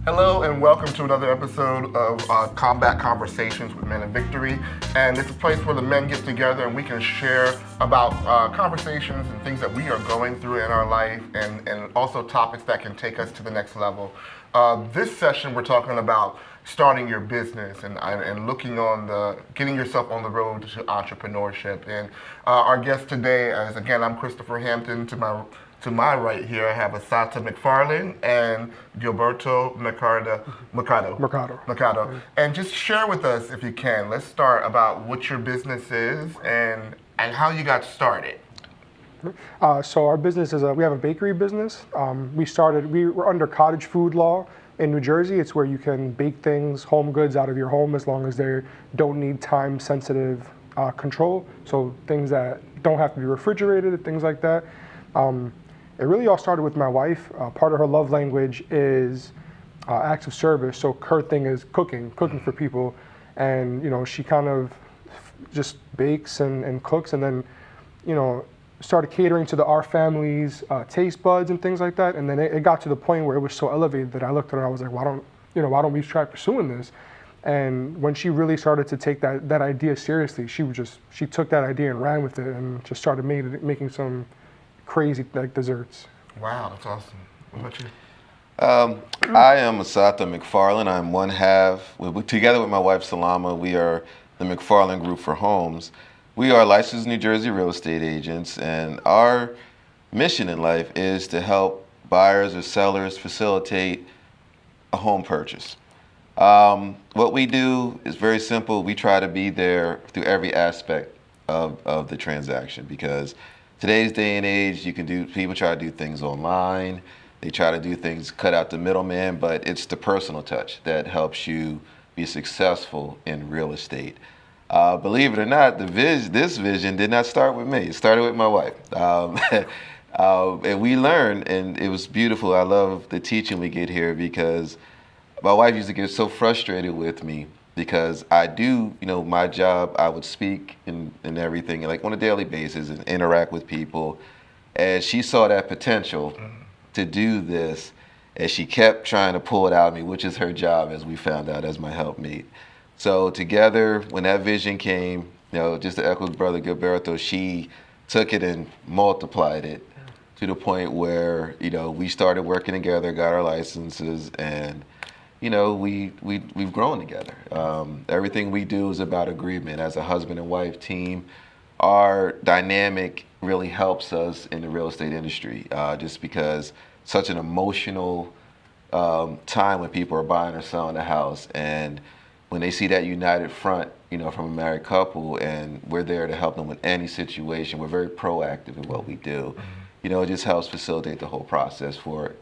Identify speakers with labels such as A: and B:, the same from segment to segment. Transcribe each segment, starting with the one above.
A: Hello and welcome to another episode of Combat Conversations with Men in Victory. And it's a place where the men get together and we can share about conversations and things that we are going through in our life and also topics that can take us to the next level. This session we're talking about starting your business and looking on getting yourself on the road to entrepreneurship. And our guest today is, again, I'm Christopher Hampton. To my right here, I have Asata McFarlane and Gilberto Mercado. And just share with us, if you can, let's start about what your business is and how you got started.
B: So our business is we have a bakery business. We were under cottage food law in New Jersey. It's where you can bake things, home goods out of your home as long as they don't need time sensitive control. So things that don't have to be refrigerated, things like that. It really all started with my wife. Part of her love language is acts of service. So her thing is cooking for people. And, she kind of just bakes and cooks and then, started catering to our family's taste buds and things like that. And then it got to the point where it was so elevated that I looked at her and I was like, why don't we try pursuing this? And when she really started to take that idea seriously, she took that idea and ran with it and just started making some crazy desserts.
A: Wow, that's awesome. What about you?
C: I am Asata McFarlane. I'm one half. Together with my wife Salama, we are the McFarlane Group for Homes. We are licensed New Jersey real estate agents, and our mission in life is to help buyers or sellers facilitate a home purchase. What we do is very simple. We try to be there through every aspect of the transaction because today's day and age, people try to do things online. They try to do things, cut out the middleman, but it's the personal touch that helps you be successful in real estate. Believe it or not, this vision did not start with me. It started with my wife. And we learned, and it was beautiful. I love the teaching we get here because my wife used to get so frustrated with me because I do, my job, I would speak and everything, like on a daily basis and interact with people. And she saw that potential to do this, and she kept trying to pull it out of me, which is her job, as we found out, as my helpmate. So together, when that vision came, just to echo Brother Gilberto, she took it and multiplied it to the point where, we started working together, got our licenses, and we've grown together. Everything we do is about agreement. As a husband and wife team, our dynamic really helps us in the real estate industry, just because such an emotional time when people are buying or selling a house, and when they see that united front, from a married couple, and we're there to help them with any situation, we're very proactive in what we do. It just helps facilitate the whole process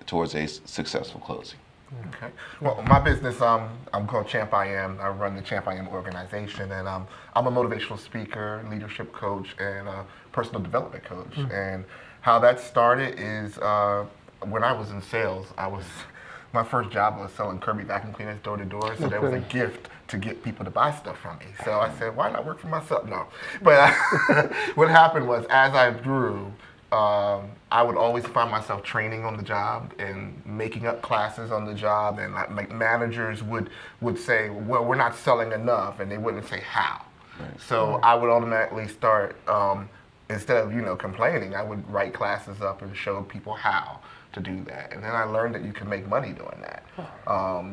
C: towards a successful closing.
A: Okay. Well, my business, I'm called Champ I Am. I run the Champ I Am organization, and I'm a motivational speaker, leadership coach, and a personal development coach. And how that started is when I was in sales, my first job was selling Kirby vacuum cleaners door to door. So there was a gift to get people to buy stuff from me. So I said, why not work for myself? No. But what happened was, as I grew, I would always find myself training on the job and making up classes on the job, and like managers would say, well, we're not selling enough, and they wouldn't say how. Right. So I would automatically start, instead of complaining, I would write classes up and show people how to do that. And then I learned that you can make money doing that.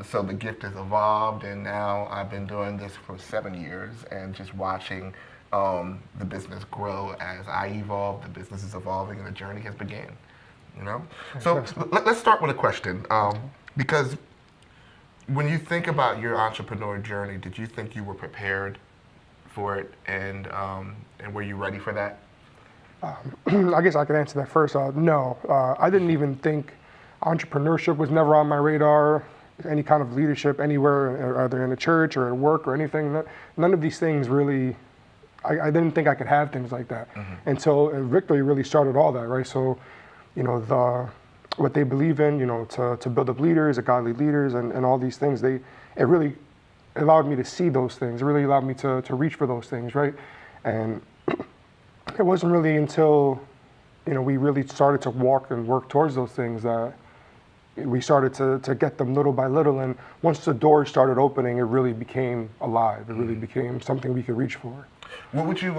A: So the gift has evolved, and now I've been doing this for 7 years and just watching the business grow as I evolve. The business is evolving, and the journey has begun. So let's start with a question, because when you think about your entrepreneur journey, did you think you were prepared for it, and were you ready for that?
B: I guess I could answer that first. No, I didn't even think entrepreneurship was never on my radar. Any kind of leadership anywhere, either in a church or at work or anything. None of these things really. I didn't think I could have things like that. And so Victory really started all that, right? So, what they believe in, to build up leaders, godly leaders, and all these things. It really allowed me to see those things. It really allowed me to reach for those things, right? And it wasn't really until, we really started to walk and work towards those things that we started to get them little by little, and once the doors started opening, it really became alive. It really became something we could reach for.
A: How would you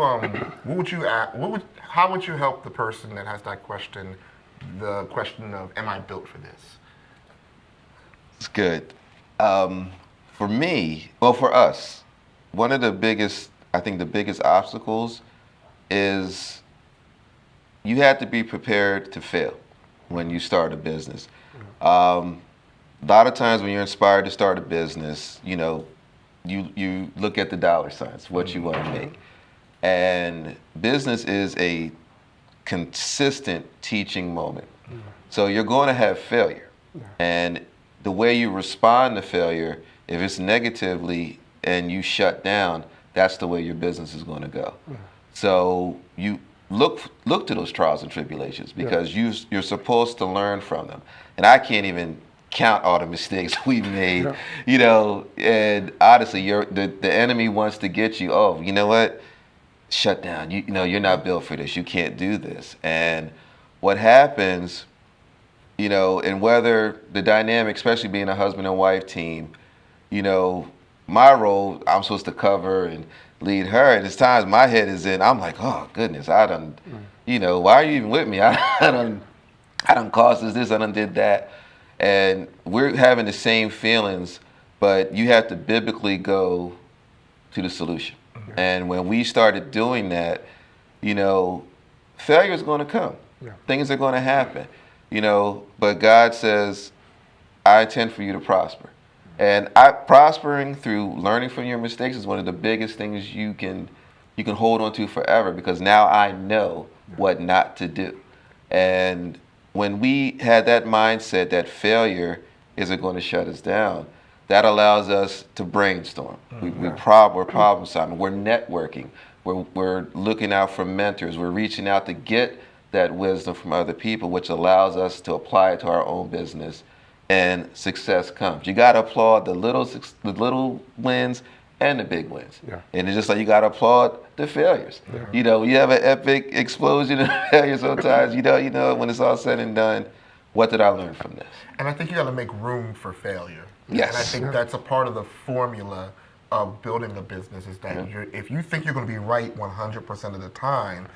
A: help the person that has that question, the question of, am I built for this?
C: It's good. For me, well, for us, one of the biggest obstacles is you have to be prepared to fail when you start a business. A lot of times when you're inspired to start a business, you look at the dollar signs, what you want to make. And business is a consistent teaching moment. So you're going to have failure. And the way you respond to failure, if it's negatively and you shut down, that's the way your business is going to go. So you look to those trials and tribulations because you're supposed to learn from them. And I can't even count all the mistakes we've made, and honestly, the enemy wants to get you, oh, you know what? Shut down. You're not built for this. You can't do this. And what happens, and whether the dynamic, especially being a husband and wife team, my role, I'm supposed to cover and lead her. And there's times my head is in, I'm like, oh goodness, why are you even with me? I done caused this, I done did that. And we're having the same feelings, but you have to biblically go to the solution. And when we started doing that, failure is going to come. Things are going to happen, but God says, I intend for you to prosper. And prospering through learning from your mistakes is one of the biggest things you can hold on to forever, because now I know what not to do. And when we had that mindset that failure isn't going to shut us down, that allows us to brainstorm. We're problem solving. We're networking. We're looking out for mentors. We're reaching out to get that wisdom from other people, which allows us to apply it to our own business, and success comes. You got to applaud the little wins and the big wins. And it's just like you got to applaud the failures. You have an epic explosion of failure sometimes. When it's all said and done, what did I learn from this?
A: And I think you got to make room for failure.
C: Yes.
A: And I think that's a part of the formula of building a business, is that if you think you're going to be right 100% of the time,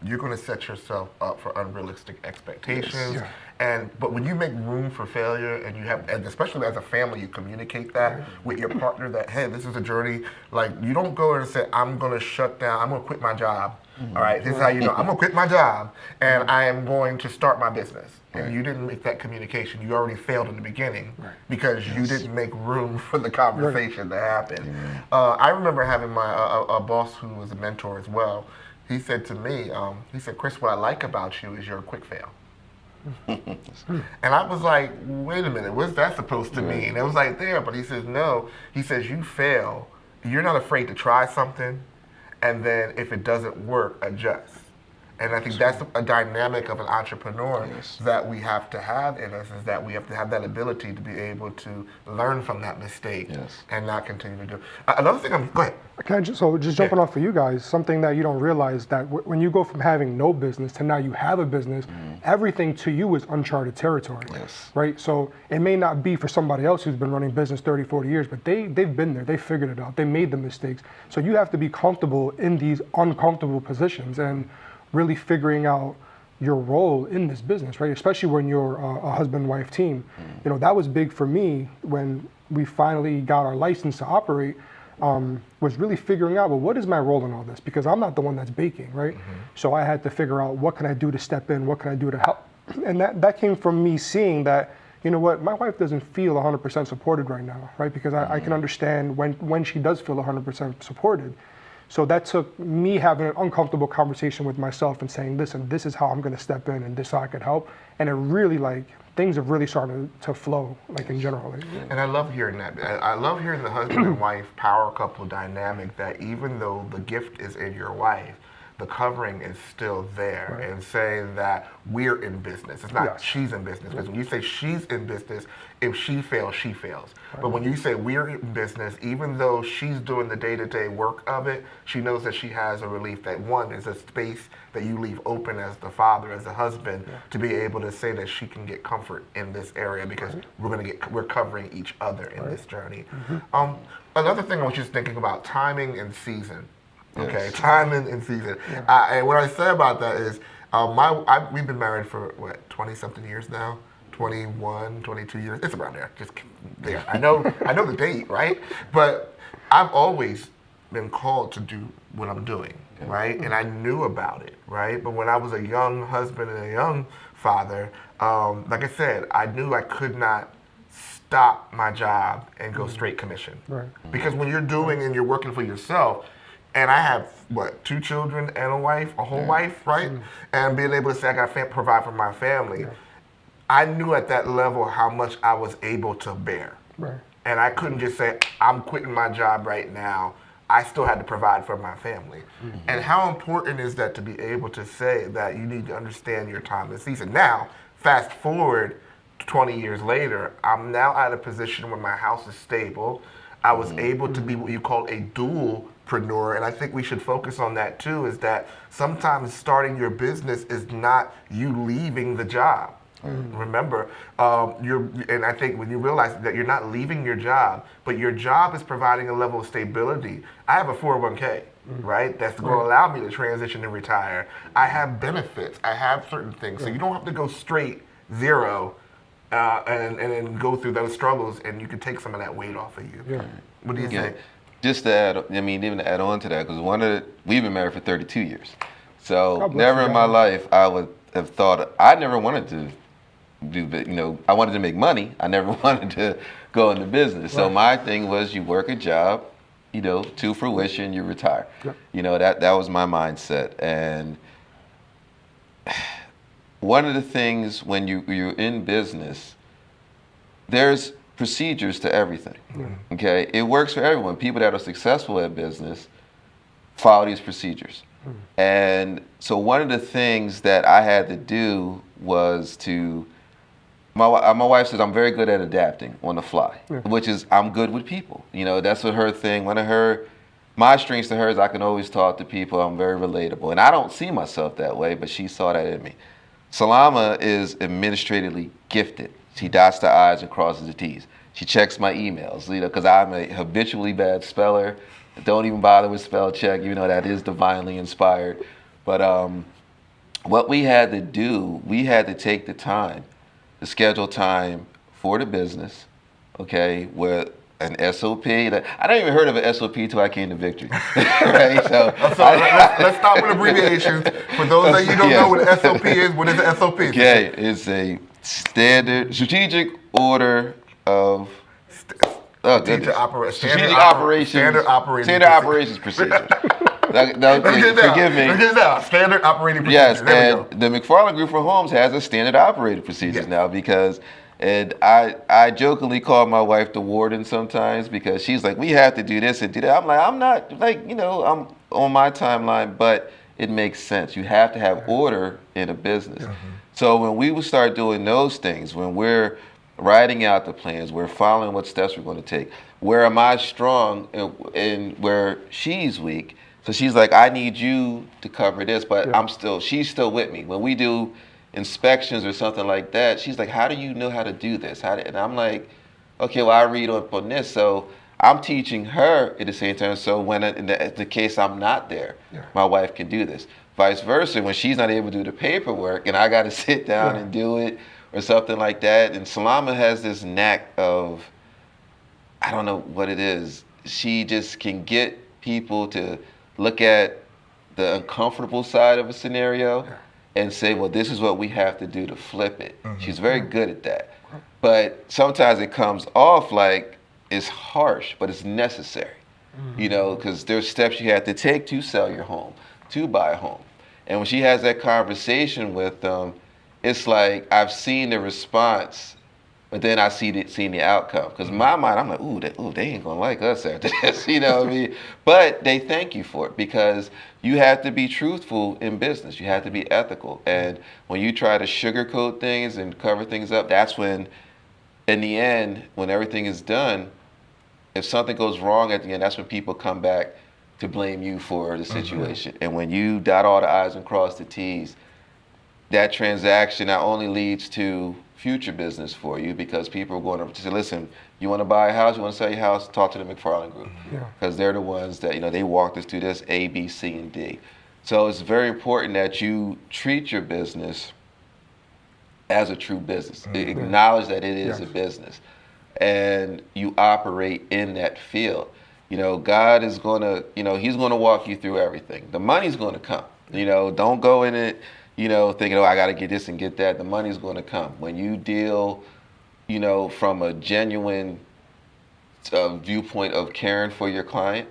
A: you're going to set yourself up for unrealistic expectations. But when you make room for failure, and especially as a family, you communicate that with your partner, that, hey, this is a journey. Like, you don't go and say, I'm going to shut down, I'm going to quit my job. All right, this is how I'm going to quit my job and I am going to start my business. And you didn't make that communication. You already failed in the beginning because you didn't make room for the conversation to happen. I remember having a boss who was a mentor as well. He said to me, Chris, what I like about you is you're a quick fail. And I was like, wait a minute, what's that supposed to mean? It was like there, but he says, no. He says, you fail. You're not afraid to try something, and then if it doesn't work, adjust. And I think that's a dynamic of an entrepreneur that we have to have in us, is that we have to have that ability to be able to learn from that mistake and not continue to do. Another thing, go ahead.
B: Just jumping off for you guys, something that you don't realize, that when you go from having no business to now you have a business, everything to you is uncharted territory, right? So it may not be for somebody else who's been running business 30, 40 years, but they've been there, they figured it out, they made the mistakes. So you have to be comfortable in these uncomfortable positions and really figuring out your role in this business, right? Especially when you're a husband-wife team. That was big for me when we finally got our license to operate, was really figuring out, well, what is my role in all this? Because I'm not the one that's baking, right? So I had to figure out, what can I do to step in? What can I do to help? And that came from me seeing that, my wife doesn't feel 100% supported right now, right? Because I can understand when she does feel 100% supported. So that took me having an uncomfortable conversation with myself and saying, listen, this is how I'm going to step in and this is how I could help. And it really, things have really started to flow, in general.
A: And I love hearing that. I love hearing the husband and wife power couple dynamic, that even though the gift is in your wife, the covering is still there, and saying that we're in business. It's not
B: Yes.
A: she's in business, because when you say she's in business, if she fails, she fails. But when you say we're in business, even though she's doing the day-to-day work of it, she knows that she has a relief that, one, is a space that you leave open as the father, as the husband, to be able to say that she can get comfort in this area, because we're covering each other in this journey. Another thing I was just thinking about, timing and season. Okay,
C: Yes.
A: timing and season. And what I say about that is, we've been married for, what, 20-something years now? 21, 22 years. It's around there. Just there. I know the date, right? But I've always been called to do what I'm doing, right? And I knew about it, right? But when I was a young husband and a young father, like I said, I knew I could not stop my job and go straight commission.
B: Right.
A: Because when you're doing and you're working for yourself, and I have, what, 2 children and a wife, a whole wife, right? And being able to say I got to provide for my family, I knew at that level how much I was able to bear.
B: Right.
A: And I couldn't just say, I'm quitting my job right now. I still had to provide for my family. And how important is that, to be able to say that you need to understand your time and season? Now, fast forward 20 years later, I'm now at a position where my house is stable. I was able to be what you call a dualpreneur, and I think we should focus on that too, is that sometimes starting your business is not you leaving the job. Remember, and I think when you realize that you're not leaving your job, but your job is providing a level of stability. I have a 401k, right? That's going to allow me to transition and retire. I have benefits. I have certain things. So you don't have to go straight zero and then go through those struggles, and you can take some of that weight off of you.
B: Yeah.
A: What do you
C: Yeah.
A: think?
C: Just to add, even to add on to that, because we've been married for 32 years. So
B: God bless
C: never
B: you
C: in my
B: guys.
C: life I would have thought, I never wanted to I wanted to make money. I never wanted to go into business. So my thing was, you work a job, to fruition, you retire.
B: Yep.
C: That was my mindset. And one of the things when you're in business, there's procedures to everything. Okay, it works for everyone. People that are successful at business follow these procedures. And so one of the things that I had to do was my wife says I'm very good at adapting on the fly, which is I'm good with people. That's what her thing. My strengths to her is I can always talk to people. I'm very relatable, and I don't see myself that way, but she saw that in me. Salama is administratively gifted. She dots the I's and crosses the T's. She checks my emails, because I'm a habitually bad speller. Don't even bother with spell check, that is divinely inspired. But what we had to do, we had to take the time to schedule time for the business, okay, with an SOP. I never even heard of an SOP till I came to Victory. Right? So
A: let's start with abbreviations. For those of you who don't know what an SOP is, what is an SOP?
C: Okay, it's a standard strategic order of
A: Strategic
C: operations.
A: Standard operating
C: Standard operations procedures. Forgive me.
A: Standard operating procedures.
C: Yes,
A: There we
C: and the McFarland Group for Homes has a standard operating procedures now, because, and I jokingly call my wife the warden sometimes, because she's like, we have to do this and do that. I'm like, I'm not, I'm on my timeline, but it makes sense. You have to have order in a business. So when we would start doing those things, when we're writing out the plans, we're following what steps we're going to take. Where am I strong and where she's weak? So she's like, I need you to cover this, but she's still with me. When we do inspections or something like that, she's like, how do you know how to do this? And I'm like, okay, well, I read up on this. So I'm teaching her at the same time. So when in the case I'm not there, my wife can do this. Vice versa, when she's not able to do the paperwork and I got to sit down and do it, or something like that. And Salama has this knack of, I don't know what it is. She just can get people to look at the uncomfortable side of a scenario and say, well, this is what we have to do to flip it. She's very good at that. But sometimes it comes off like it's harsh, but it's necessary. Because there's steps you have to take to sell your home, to buy a home. And when she has that conversation with them, it's like I've seen the response But then I seen the outcome. Because in my mind, I'm like, they ain't gonna like us after this, you know what I mean? But they thank you for it because you have to be truthful in business. You have to be ethical. And when you try to sugarcoat things and cover things up, that's when, in the end, when everything is done, if something goes wrong at the end, that's when people come back to blame you for the situation. And when you dot all the I's and cross the T's, that transaction not only leads to future business for you because people are going to say, listen, you want to buy a house, you want to sell your house, talk to the McFarland Group. Because they're the ones that, they walked us through this A, B, C, and D. So it's very important that you treat your business as a true business. Acknowledge that it is a business. And you operate in that field. God is going to, he's going to walk you through everything. The money's going to come. Don't go in it, thinking, I got to get this and get that. The money's going to come. When you deal, from a genuine viewpoint of caring for your client,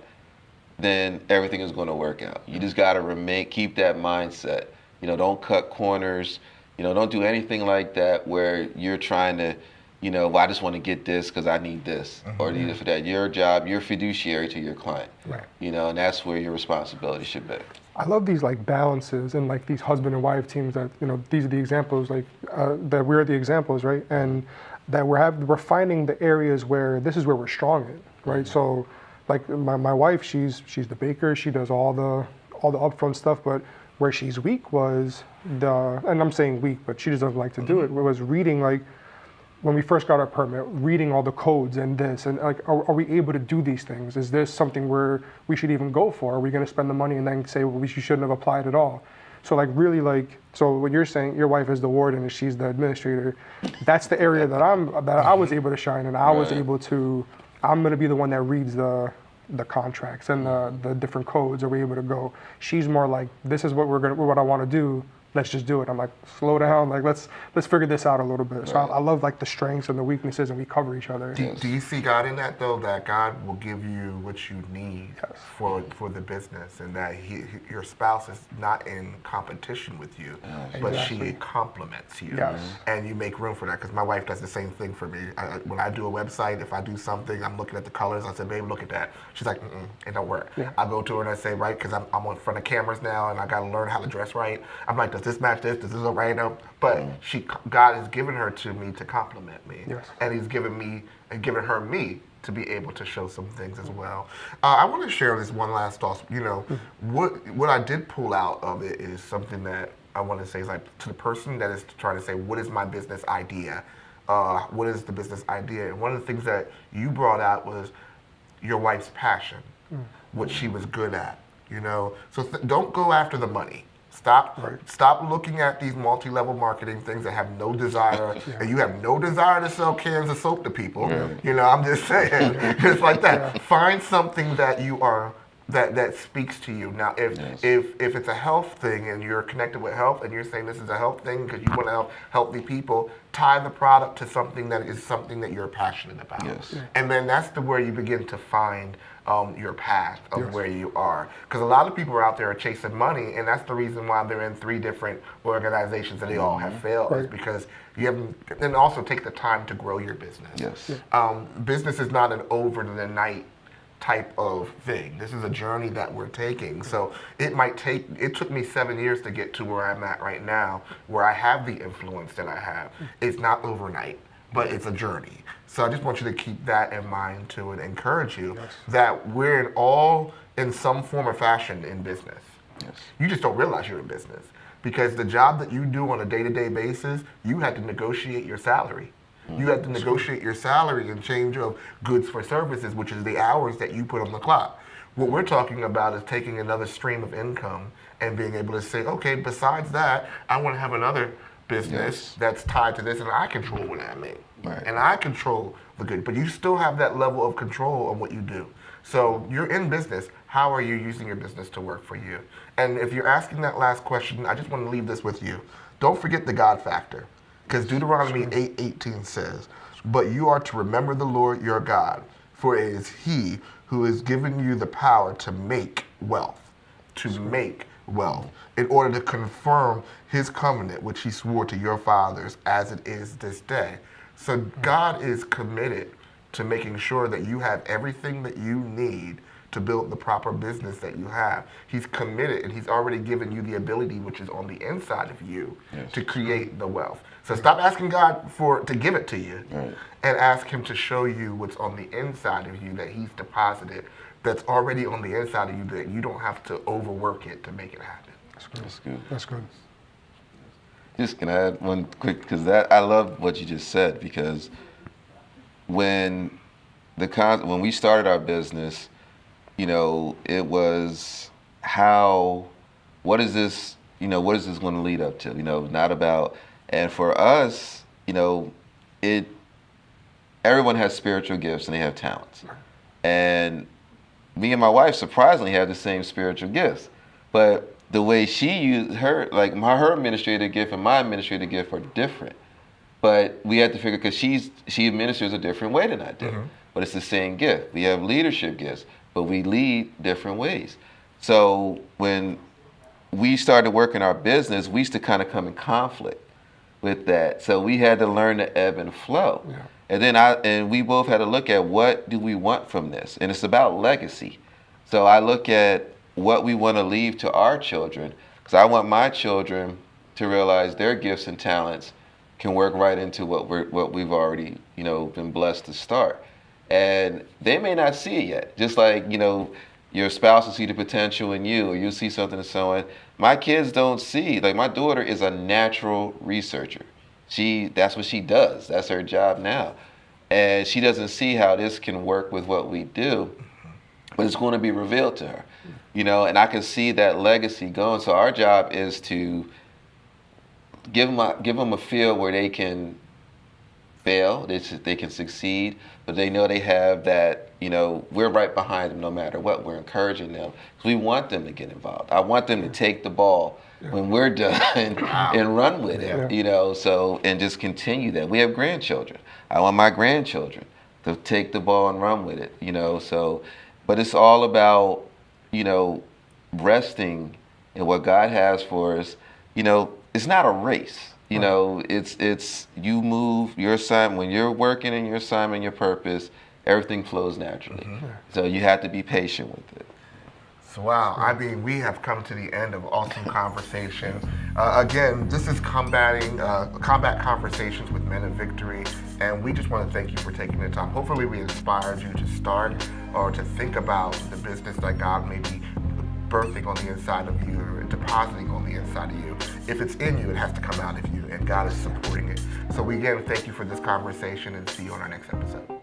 C: then everything is going to work out. You just got to keep that mindset. Don't cut corners. Don't do anything like that where you're trying to, I just want to get this because I need this or need it for that. Your job, you're fiduciary to your client.
B: Right.
C: And that's where your responsibility should be.
B: I love these balances and these husband and wife teams that these are the examples that we're the examples, right? And that we're finding the areas where this is where we're strong in, right? So my wife, she's the baker, she does all the upfront stuff, but where she's weak was and I'm saying weak, but she just doesn't like to do it. Was reading when we first got our permit, reading all the codes and this, and are we able to do these things? Is this something where we should even go for? Are we going to spend the money and then say, well, we shouldn't have applied at all? So so when you're saying your wife is the warden and she's the administrator, that's the area that I was able to shine, and I was able to. I'm going to be the one that reads the contracts and the different codes. Are we able to go? She's more like, this is what I want to do. Let's just do it. I'm like, slow down. Let's figure this out a little bit. So I love the strengths and the weaknesses, and we cover each other.
A: Do you see God in that though? That God will give you what you need for the business, and that your spouse is not in competition with you, but she complements you, and you make room for that. Because my wife does the same thing for me. When I do a website, if I do something, I'm looking at the colors. I said, babe, look at that. She's like, it don't work. I go to her and I say, right, because I'm in front of cameras now, and I got to learn how to dress right. I'm like, does this match this? Does this look right now? But God has given her to me to compliment me, and He's given her me to be able to show some things as well. I want to share this one last thought. What I did pull out of it is something that I want to say is to the person that is trying to say, what is my business idea? What is the business idea? And one of the things that you brought out was your wife's passion, what she was good at. So don't go after the money. Stop looking at these multi-level marketing things that have no desire, and you have no desire to sell cans of soap to people. I'm just saying, it's like that. Find something that you are that speaks to you. Now, if it's a health thing and you're connected with health, and you're saying this is a health thing because you want to help healthy people, tie the product to something that is something that you're passionate about. And then that's where you begin to find your path of where you are. Because a lot of people out there are chasing money, and that's the reason why they're in 3 different organizations and they all have failed, is because you haven't, and also take the time to grow your business. Business is not an over the night type of thing. This is a journey that we're taking. So it took me 7 years to get to where I'm at right now, where I have the influence that I have. It's not overnight, but it's a journey. So I just want you to keep that in mind too, and encourage you that we're all in some form or fashion in business. You just don't realize you're in business, because the job that you do on a day-to-day basis, you had to negotiate your salary. You had to negotiate your salary in change of goods for services, which is the hours that you put on the clock. What we're talking about is taking another stream of income and being able to say, okay, besides that, I want to have another business that's tied to this, and I control what I make. And I control the good, but you still have that level of control on what you do. So you're in business. How are you using your business to work for you? And if you're asking that last question, I just want to leave this with you. Don't forget the God factor. Because Deuteronomy 8:18 says, but you are to remember the Lord your God, for it is He who has given you the power to make wealth, in order to confirm His covenant, which He swore to your fathers as it is this day. So God is committed to making sure that you have everything that you need to build the proper business that you have. He's committed, and he's already given you the ability, which is on the inside of you, to create the wealth. So stop asking God to give it to you, and ask him to show you what's on the inside of you that he's deposited, that's already on the inside of you, that you don't have to overwork it to make it happen.
C: That's good.
B: That's good.
C: Just can I add one quick, because I love what you just said, because when we started our business, it was what is this going to lead up to? Not about, and for us, everyone has spiritual gifts and they have talents. And me and my wife surprisingly have the same spiritual gifts, but the way she used her administrative gift and my administrative gift are different. But we had to figure, because she administers a different way than I do, but it's the same gift. We have leadership gifts, but we lead different ways. So when we started working our business, we used to kind of come in conflict with that. So we had to learn to ebb and flow. Yeah. And we both had to look at, what do we want from this? And it's about legacy. So I look at what we want to leave to our children, because I want my children to realize their gifts and talents can work right into what we've already, been blessed to start. And they may not see it yet. Just like, your spouse will see the potential in you, or you see something in someone. My kids don't see. Like, my daughter is a natural researcher. That's what she does. That's her job now. And she doesn't see how this can work with what we do, but it's going to be revealed to her, and I can see that legacy going. So our job is to give them a field where they can fail, they can succeed, but they know they have that, we're right behind them no matter what. We're encouraging them, because we want them to get involved. I want them to take the ball when we're done and run with it, so, and just continue that. We have grandchildren. I want my grandchildren to take the ball and run with it, so, but it's all about, resting in what God has for us. It's not a race. It's you move your assignment. When you're working in your assignment, your purpose, everything flows naturally. So you have to be patient with it.
A: So, wow, I mean, we have come to the end of awesome conversation. Again, this is Combat Conversations with Men of Victory, and we just want to thank you for taking the time. Hopefully we inspired you to start or to think about the business that God may be birthing on the inside of you, or depositing on the inside of you. If it's in you, it has to come out of you, and God is supporting it. So we again thank you for this conversation, and see you on our next episode.